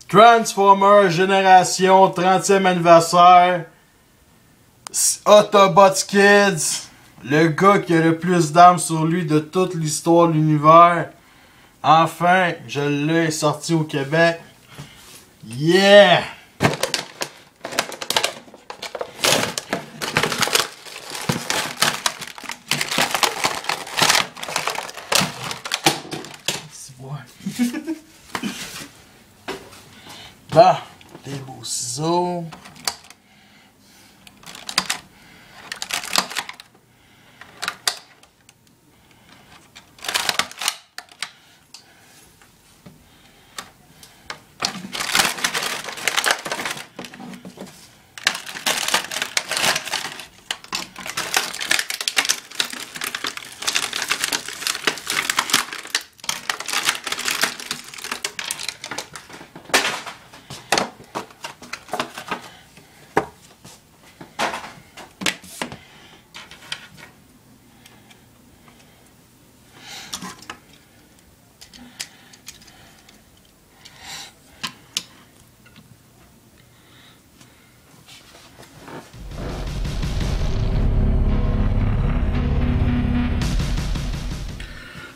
Transformer Génération 30e anniversaire. Autobots Kids. Le gars qui a le plus d'âme sur lui de toute l'histoire de l'univers. Enfin, je l'ai sorti au Québec. Yeah! Bah, des beaux ciseaux.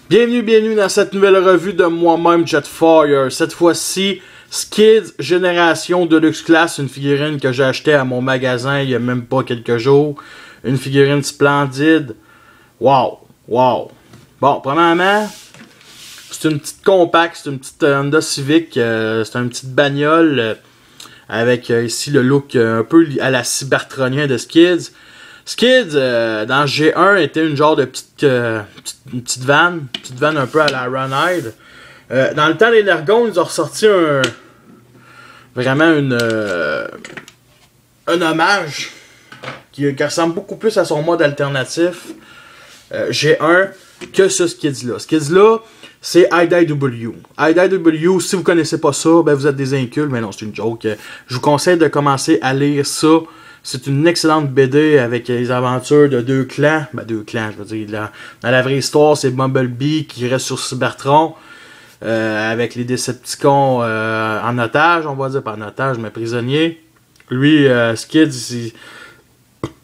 Bienvenue dans cette nouvelle revue de moi-même Jetfire. Cette fois-ci, Skids Génération Deluxe Class, une figurine que j'ai achetée à mon magasin il y a même pas quelques jours. Une figurine splendide. Wow! Wow! Bon, premièrement, c'est une petite compacte, c'est une petite Honda Civic, c'est une petite bagnole avec ici le look un peu à la cybertronien de Skids. Skids, dans G1, était une genre de petite van un peu à la Ronide. Dans le temps des Nergons, ils ont ressorti vraiment un hommage qui ressemble beaucoup plus à son mode alternatif G1 que ce Skids-là. Skids-là, c'est IDW. IDW, si vous connaissez pas ça, ben vous êtes des incultes, mais non, c'est une joke. Je vous conseille de commencer à lire ça. C'est une excellente BD avec les aventures de deux clans. Ben, deux clans, je veux dire. Dans la vraie histoire, c'est Bumblebee qui reste sur Cybertron. Avec les Decepticons en otage, on va dire. Pas en otage, mais prisonnier. Lui, Skids,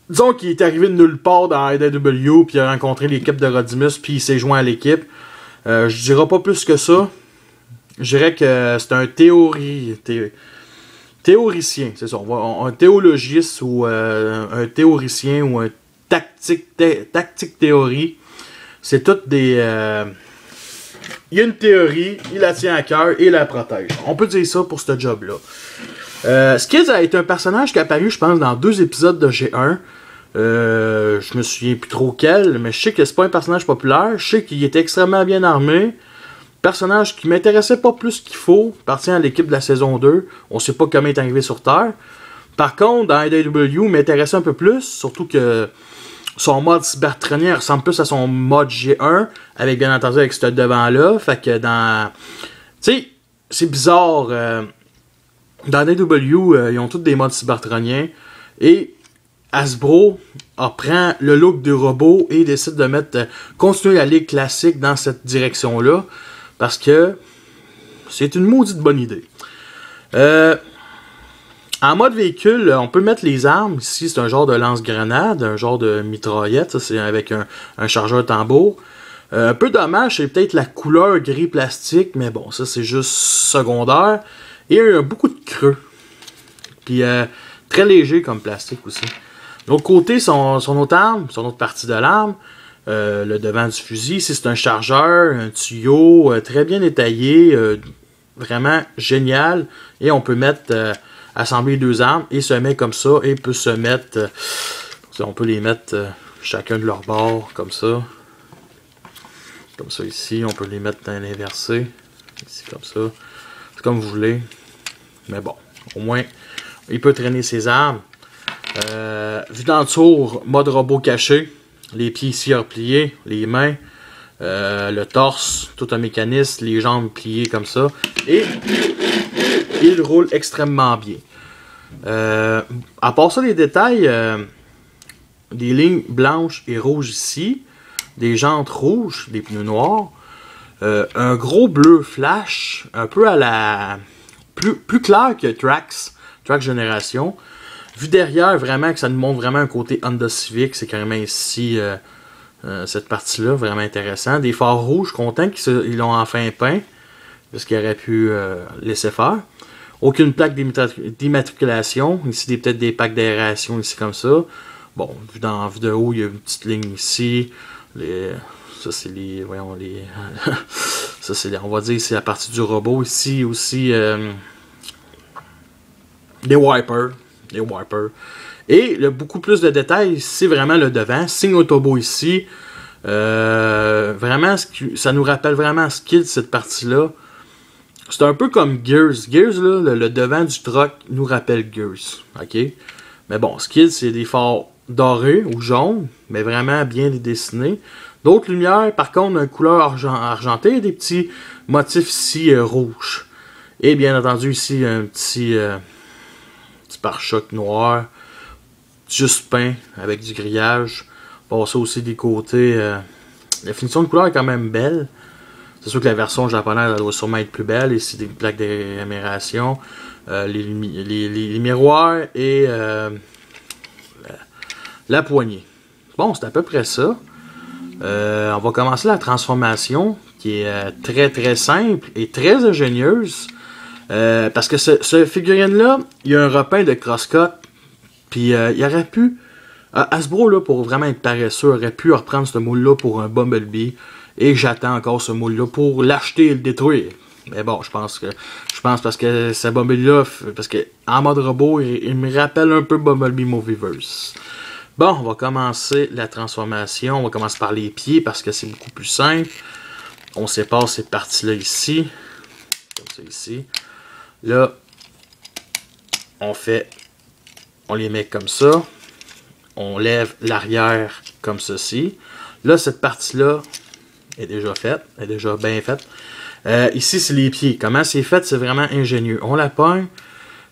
disons qu'il est arrivé de nulle part dans IDW, puis il a rencontré l'équipe de Rodimus, puis il s'est joint à l'équipe. Je dirais pas plus que ça. Je dirais que c'est un théoricien, c'est ça. Un théologiste ou un théoricien ou un tactique théorie. C'est toutes des... il y a une théorie, il la tient à cœur et la protège. On peut dire ça pour ce job-là. Skids a été un personnage qui est apparu, je pense, dans 2 épisodes de G1. Je me souviens plus trop quel, mais je sais que c'est pas un personnage populaire. Je sais qu'il était extrêmement bien armé. Personnage qui m'intéressait pas plus qu'il faut, appartient à l'équipe de la saison 2. On sait pas comment il est arrivé sur Terre. Par contre, dans IDW, m'intéressait un peu plus, surtout que son mode cybertronien ressemble plus à son mode G1, avec bien entendu avec ce devant-là. Fait que dans... Tu sais, c'est bizarre. Dans IDW, ils ont tous des modes cybertroniens. Et Hasbro prend le look du robot et décide de continuer la ligue classique dans cette direction-là. Parce que c'est une maudite bonne idée. En mode véhicule, on peut mettre les armes. Ici, c'est un genre de lance-grenade, un genre de mitraillette. Ça, c'est avec un chargeur tambour. Un peu dommage, c'est peut-être la couleur gris plastique, mais bon, ça, c'est juste secondaire. Et il y a beaucoup de creux. Puis, très léger comme plastique aussi. De l'autre côté, son autre arme, son autre partie de l'arme, le devant du fusil, ici c'est un chargeur, un tuyau très bien détaillé, vraiment génial. Et on peut assembler 2 armes et se met comme ça et peut se mettre, on peut les mettre chacun de leur bord comme ça ici, on peut les mettre dans l'inversé, ici comme ça, c'est comme vous voulez, mais bon, au moins il peut traîner ses armes. Vue d'entour, mode robot caché. Les pieds ici repliés, les mains, le torse, tout un mécanisme, les jambes pliées comme ça. Et il roule extrêmement bien. À part ça, les détails, des lignes blanches et rouges ici, des jantes rouges, des pneus noirs, un gros bleu flash, un peu à la plus clair que Trax Génération. Vu derrière, vraiment, que ça nous montre vraiment un côté Honda Civic. C'est carrément ici, cette partie-là, vraiment intéressant. Des phares rouges, content qu'ils l'ont enfin peint. Parce qu'ils auraient pu laisser faire. Aucune plaque d'immatriculation. Ici, peut-être des packs d'aération, ici, comme ça. Bon, vu de haut, il y a une petite ligne ici. Ça, c'est les... Voyons, les... ça, c'est... On va dire, c'est la partie du robot. Ici, aussi, des wipers. Et beaucoup plus de détails, c'est vraiment le devant. Signe Autobo ici. Vraiment, ça nous rappelle vraiment Skid, cette partie-là. C'est un peu comme Gears. Gears, là, le devant du truck nous rappelle Gears. OK? Mais bon, Skid, c'est des phares dorés ou jaunes, mais vraiment bien dessinés. D'autres lumières, par contre, une couleur argentée, des petits motifs ici rouges. Et bien entendu, ici, un petit pare-choc noir, juste peint avec du grillage. Bon, ça aussi des côtés. La finition de couleur est quand même belle. C'est sûr que la version japonaise elle doit sûrement être plus belle. Ici, des plaques d'aération, les miroirs et la poignée. Bon, c'est à peu près ça. On va commencer la transformation qui est très très simple et très ingénieuse. Parce que ce figurine-là, il y a un repeint de crosscut. Puis il aurait pu. Hasbro, là, pour vraiment être paresseux, aurait pu reprendre ce moule-là pour un Bumblebee. Et j'attends encore ce moule-là pour l'acheter et le détruire. Mais bon, je pense parce que ce Bumblebee-là, parce que en mode robot, il me rappelle un peu Bumblebee Movieverse. Bon, on va commencer la transformation. On va commencer par les pieds parce que c'est beaucoup plus simple. On sépare ces parties-là ici. Comme ça ici. Là, on les met comme ça. On lève l'arrière comme ceci. Là, cette partie-là est déjà faite. Elle est déjà bien faite. Ici, c'est les pieds. Comment c'est fait? C'est vraiment ingénieux. On la pogne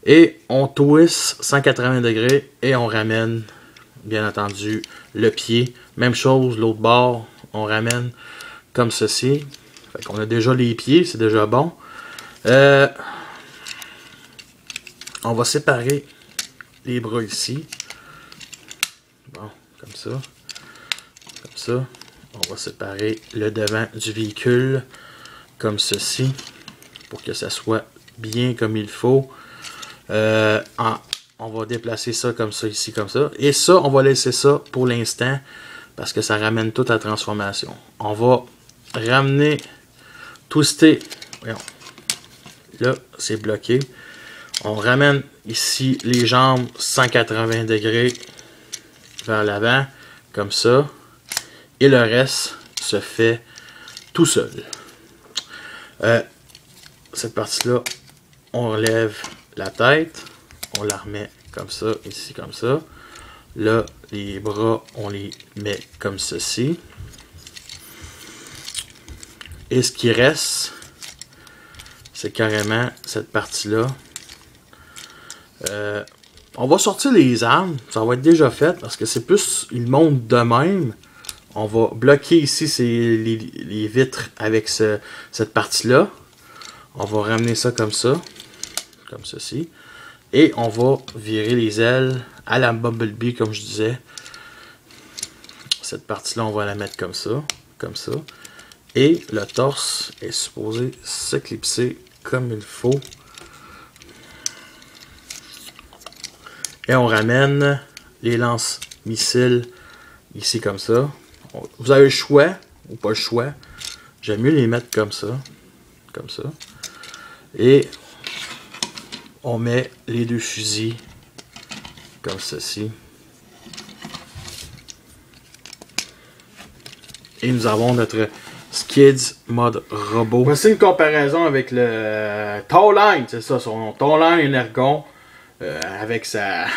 et on twist 180 degrés et on ramène, bien entendu, le pied. Même chose, l'autre bord, on ramène comme ceci. Fait qu'on a déjà les pieds, c'est déjà bon. On va séparer les bras ici. Bon, comme ça. Comme ça. On va séparer le devant du véhicule comme ceci. Pour que ça soit bien comme il faut. On va déplacer ça comme ça, ici, comme ça. Et ça, on va laisser ça pour l'instant. Parce que ça ramène toute la transformation. On va ramener, twister. Voyons. Là, c'est bloqué. On ramène ici les jambes 180 degrés vers l'avant, comme ça. Et le reste se fait tout seul. Cette partie-là, on relève la tête. On la remet comme ça, ici, comme ça. Là, les bras, on les met comme ceci. Et ce qui reste, c'est carrément cette partie-là. On va sortir les armes, ça va être déjà fait parce que c'est plus, ils montent de même. On va bloquer ici les vitres avec cette partie-là. On va ramener ça comme ceci. Et on va virer les ailes à la Bumblebee comme je disais. Cette partie-là, on va la mettre comme ça. Et le torse est supposé s'éclipser comme il faut. Et on ramène les lance-missiles ici comme ça. Vous avez le choix ou pas le choix. J'aime mieux les mettre comme ça. Comme ça. Et on met les deux fusils comme ceci. Et nous avons notre Skids mode robot. Voici une comparaison avec le Towline. C'est ça, son Towline Energon. Avec sa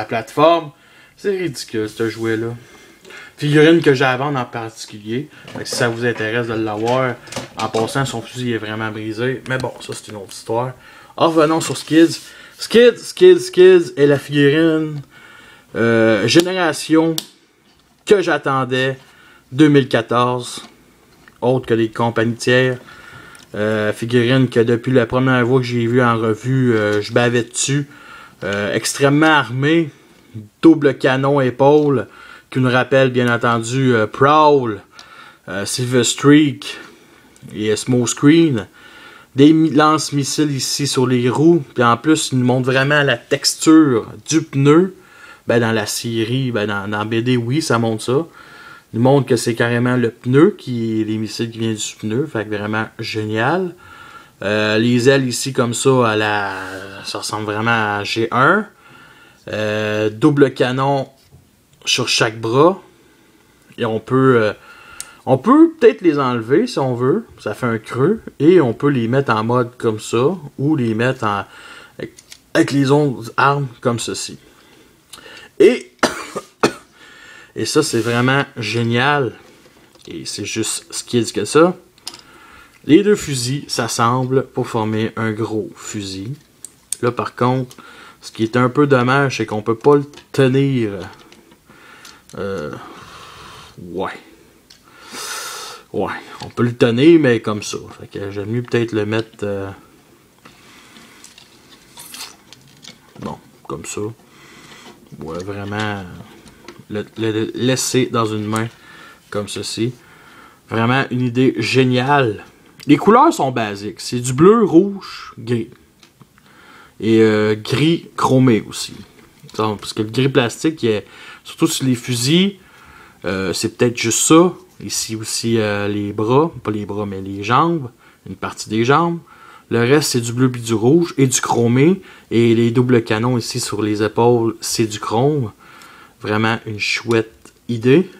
plateforme. C'est ridicule ce jouet-là. Figurine que j'ai à vendre en particulier. Si ça vous intéresse de l'avoir, en passant, son fusil est vraiment brisé. Mais bon, ça c'est une autre histoire. Revenons sur Skids. Skids est la figurine génération que j'attendais 2014. Autre que les compagnies tiers. Figurine que depuis la première fois que j'ai vu en revue, je bavais dessus. Extrêmement armé. Double canon épaule. Qui nous rappelle bien entendu Prowl, Silver Streak et Smokescreen. Des lance-missiles ici sur les roues. Puis en plus, il nous montre vraiment la texture du pneu. Ben dans la série, ben dans BD, oui, ça montre ça. Il nous montre que c'est carrément le pneu, les missiles qui viennent du pneu. Fait que vraiment génial. Les ailes ici comme ça, ça ressemble vraiment à G1. Double canon sur chaque bras. Et on peut peut-être les enlever si on veut. Ça fait un creux. Et on peut les mettre en mode comme ça. Ou les mettre avec les autres armes comme ceci. Et ça, c'est vraiment génial. Et c'est juste ce qui est que ça. Les deux fusils s'assemblent pour former un gros fusil. Là, par contre, ce qui est un peu dommage, c'est qu'on peut pas le tenir. Ouais, on peut le tenir, mais comme ça. Fait que j'aime mieux peut-être le mettre... bon, comme ça. Ouais, vraiment... Le laisser dans une main, comme ceci. Vraiment une idée géniale. Les couleurs sont basiques. C'est du bleu, rouge, gris. Et gris chromé aussi. Parce que le gris plastique, surtout sur les fusils, c'est peut-être juste ça. Ici aussi les bras, pas les bras mais les jambes, une partie des jambes. Le reste c'est du bleu puis du rouge et du chromé. Et les doubles canons ici sur les épaules, c'est du chrome. Vraiment une chouette idée.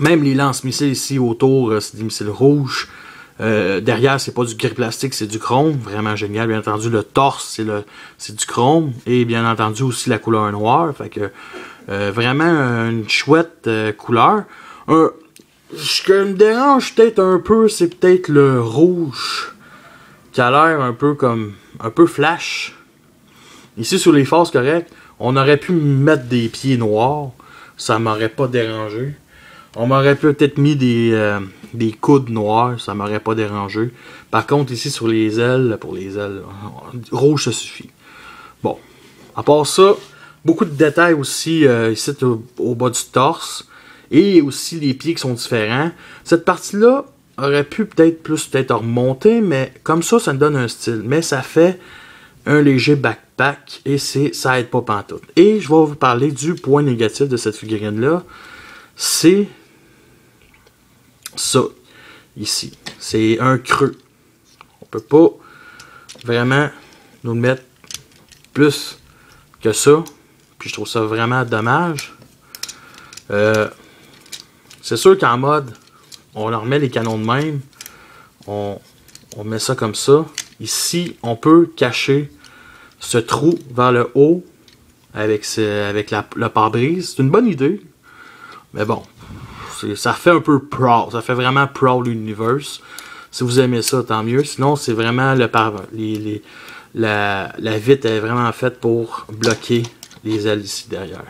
Même les lance-missiles ici autour, c'est des missiles rouges. Derrière, c'est pas du gris plastique, c'est du chrome. Vraiment génial. Bien entendu, le torse, c'est du chrome. Et bien entendu aussi la couleur noire. Fait que vraiment une chouette couleur. Ce qui me dérange peut-être un peu, c'est peut-être le rouge. Qui a l'air un peu comme... un peu flash. Ici, sur les faces correctes, on aurait pu mettre des pieds noirs. Ça m'aurait pas dérangé. On m'aurait peut-être mis des coudes noirs. Ça m'aurait pas dérangé. Par contre, ici, sur les ailes, pour les ailes, rouge, ça suffit. Bon. À part ça, beaucoup de détails aussi ici au bas du torse. Et aussi les pieds qui sont différents. Cette partie-là aurait pu peut-être remonter, mais comme ça, ça me donne un style. Mais ça fait un léger backpack et ça aide pas pantoute. Et je vais vous parler du point négatif de cette figurine-là. C'est ça, ici. C'est un creux. On peut pas vraiment nous le mettre plus que ça. Puis je trouve ça vraiment dommage. C'est sûr qu'en mode, on leur met les canons de même. On met ça comme ça. Ici, on peut cacher ce trou vers le haut avec le pare-brise. C'est une bonne idée. Mais bon, ça fait un peu Prowl. Ça fait vraiment Prowl Universe. Si vous aimez ça, tant mieux. Sinon, c'est vraiment la vitre est vraiment faite pour bloquer les ailes ici derrière.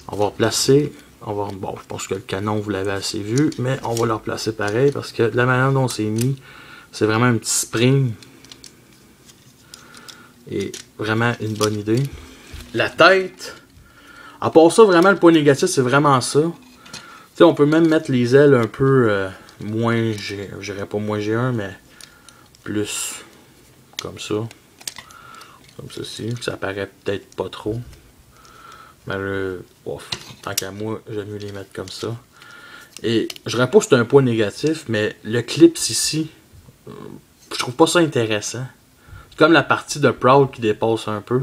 On va replacer. Bon, je pense que le canon, vous l'avez assez vu. Mais on va le replacer pareil parce que de la manière dont c'est mis, c'est vraiment un petit spring. Et vraiment une bonne idée. La tête. À part ça, vraiment, le point négatif, c'est vraiment ça. Tu sais, on peut même mettre les ailes un peu moins, je dirais pas moins G1, mais plus comme ça. Comme ceci. Ça paraît peut-être pas trop. Mais tant qu'à moi, j'aime mieux les mettre comme ça. Et je dirais pas que c'est un point négatif, mais le clips ici, je trouve pas ça intéressant. C'est comme la partie de Prowl qui dépasse un peu.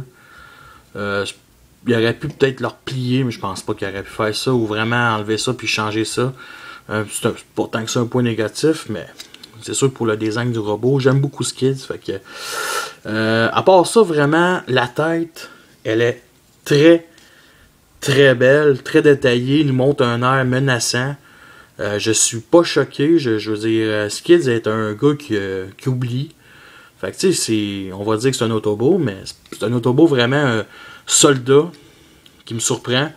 Il aurait pu peut-être le replier, mais je pense pas qu'il aurait pu faire ça, ou vraiment enlever ça puis changer ça. C'est pas tant que ça un point négatif, mais c'est sûr que pour le design du robot, j'aime beaucoup Skids. Fait que, à part ça, vraiment, la tête, elle est très, très belle, très détaillée. Il nous montre un air menaçant. Je suis pas choqué. Je veux dire, Skids est un gars qui oublie. Fait que tu sais, on va dire que c'est un Autobot, mais c'est un Autobot vraiment soldat qui me surprend.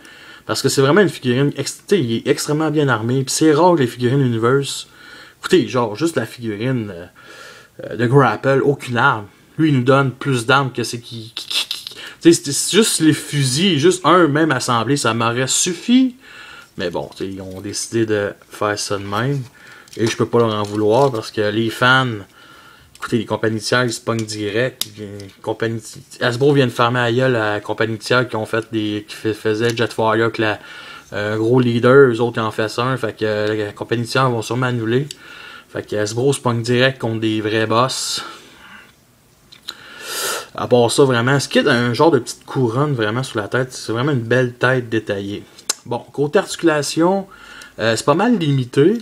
Parce que c'est vraiment une figurine, il est extrêmement bien armé. Puis c'est rare les figurines Universe Écoutez, genre, juste la figurine de Grapple, aucune arme. Lui, il nous donne plus d'armes que c'est qui... Tu sais, c'est juste les fusils, juste un même assemblé, ça m'aurait suffi. Mais bon, ils ont décidé de faire ça de même. Et je peux pas leur en vouloir parce que les fans... Écoutez, les compagnies tiers, ils se pognent direct. Hasbro vient de fermer à gueule à la compagnie tiers qui ont fait qui faisaient Jetfire, que un gros leader, eux autres ils en fait un. Fait que la compagnie tiers vont sûrement annuler. Fait que Hasbro se pogne direct contre des vrais boss. À part ça, vraiment, ce qui est un genre de petite couronne vraiment sur la tête, c'est vraiment une belle tête détaillée. Bon, côté articulation, c'est pas mal limité.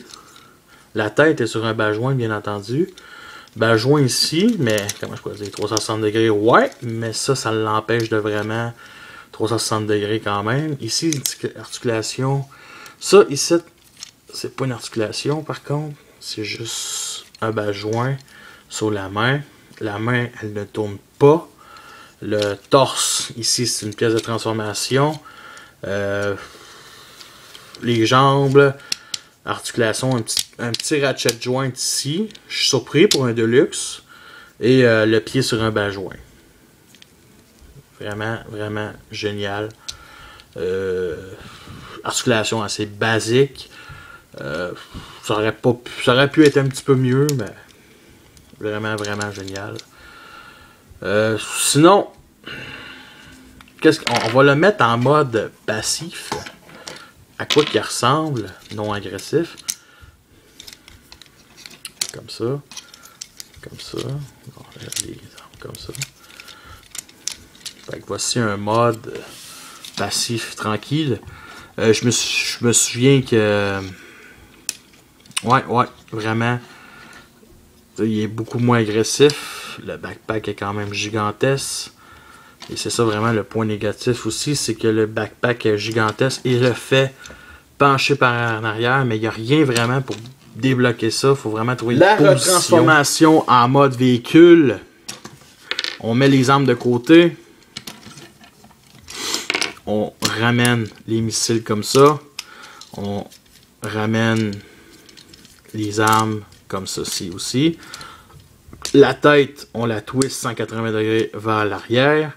La tête est sur un bas-joint, bien entendu. Bas-joint ici, mais comment je peux dire, 360 degrés, ouais, mais ça l'empêche de vraiment 360 degrés quand même. Ici, articulation. Ça, ici, c'est pas une articulation par contre, c'est juste un bas-joint sur la main. La main, elle ne tourne pas. Le torse, ici, c'est une pièce de transformation. Les jambes, articulation, un petit ratchet joint ici. Je suis surpris pour un Deluxe. Et le pied sur un bas-joint. Vraiment, vraiment génial. Articulation assez basique. Ça aurait pu être un petit peu mieux, mais vraiment, vraiment génial. Sinon, on va le mettre en mode passif. À quoi qu'il ressemble, non agressif. Comme ça. Comme ça. Bon, les armes comme ça. Fait que voici un mode passif tranquille. Je me souviens que... Ouais, vraiment. Il est beaucoup moins agressif. Le backpack est quand même gigantesque. Et c'est ça vraiment le point négatif aussi, c'est que le backpack est gigantesque et le fait pencher par en arrière, mais il n'y a rien vraiment pour débloquer ça. Il faut vraiment trouver la transformation en mode véhicule. On met les armes de côté. On ramène les missiles comme ça. On ramène les armes comme ceci aussi. La tête, on la twist 180 degrés vers l'arrière.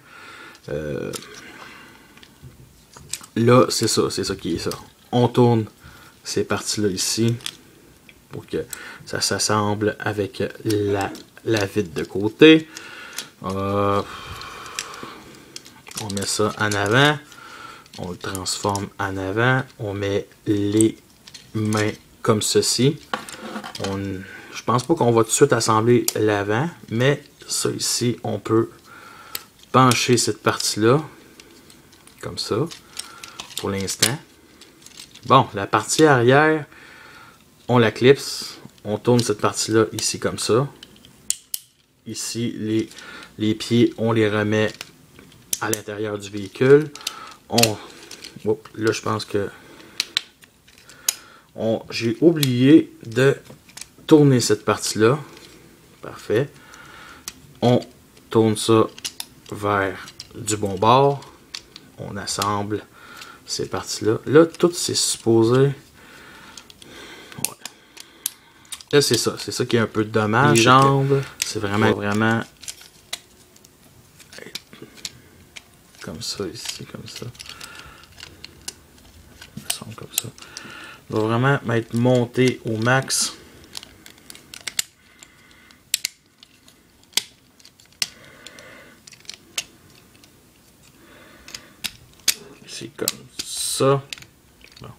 Là, c'est ça qui est ça. On tourne ces parties-là ici pour que ça s'assemble avec la vitre de côté. On met ça en avant. On le transforme en avant. On met les mains comme ceci. Je pense pas qu'on va tout de suite assembler l'avant, mais ça ici, on peut pencher cette partie-là, comme ça, pour l'instant. Bon, la partie arrière, on la clipse, on tourne cette partie-là ici comme ça. Ici, les pieds, on les remet à l'intérieur du véhicule. Là, je pense que j'ai oublié de tourner cette partie-là. Parfait. On tourne ça vers du bon bord. On assemble ces parties-là. Là, tout c'est supposé... Ouais. Là, c'est ça qui est un peu dommage. Les jambes, c'est vraiment comme ça ici, comme ça. Comme ça. On va vraiment mettre monté au max. C'est comme ça. Bon.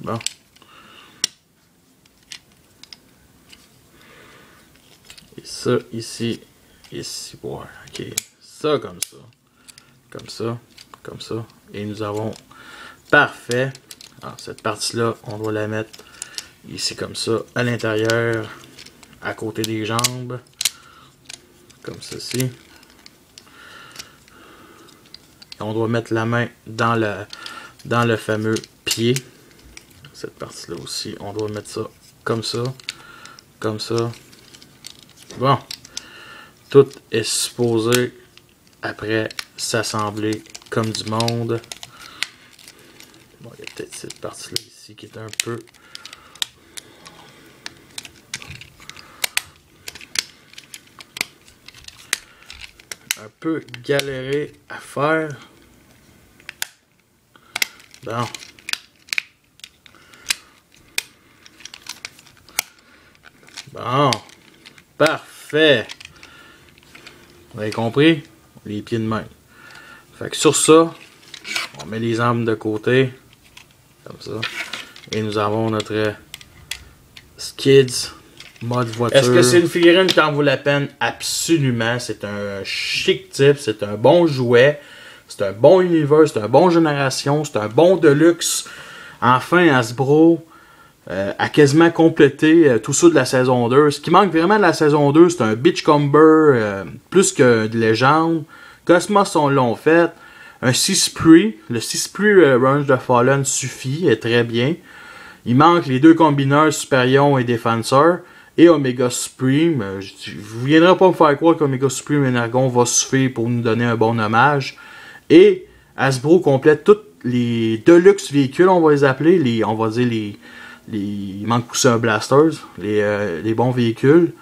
Bon. Et ça ici. Ici, ouais, ok. Ça comme ça. Comme ça. Comme ça. Et nous avons... Parfait. Alors, cette partie-là, on doit la mettre ici comme ça, à l'intérieur, à côté des jambes. Comme ceci. Et on doit mettre la main dans le fameux pied. Cette partie-là aussi, on doit mettre ça comme ça. Comme ça. Bon. Tout est supposé, après, s'assembler comme du monde. partie-là ici qui est un peu... galéré à faire. Bon. Bon. Parfait. Vous avez compris? Les pieds de main. Fait que sur ça, on met les armes de côté. Comme ça. Et nous avons notre Skids mode voiture. Est-ce que c'est une figurine qui en vaut la peine? Absolument. C'est un chic type. C'est un bon jouet. C'est un bon univers. C'est un bon génération. C'est un bon deluxe. Enfin, Hasbro a quasiment complété tout ça de la saison 2. Ce qui manque vraiment de la saison 2, c'est un Beachcomber plus que de légende. Cosmos, on l'a fait. Un Seaspree. Le Seaspree Range de Fallen suffit. Est très bien. Il manque les deux combineurs Superion et Défenseur. Et Omega Supreme. Vous ne viendrez pas me faire croire qu'Omega Supreme Energon va suffire pour nous donner un bon hommage. Et Hasbro complète tous les Deluxe véhicules, on va les appeler. On va dire il manque aussi un Blasters. Les bons véhicules.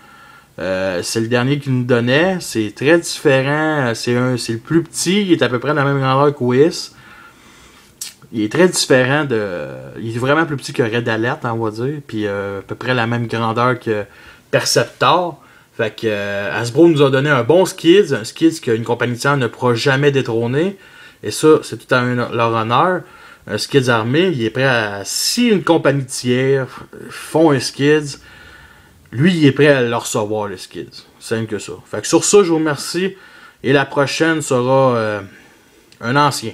C'est le dernier qu'il nous donnait. C'est très différent. C'est le plus petit. Il est à peu près de la même grandeur qu'OS. Il est très différent il est vraiment plus petit que Red Alert, on va dire. Puis à peu près la même grandeur que Perceptor. Fait que Hasbro nous a donné un bon Skids. Un Skids qu'une compagnie tiers ne pourra jamais détrôner. Et ça, c'est tout à leur honneur. Un Skids armé, il est prêt à... Si une compagnie tiers font un Skids, lui, il est prêt à le recevoir, le Skids. Simple que ça. Fait que sur ça, je vous remercie. Et la prochaine sera un ancien.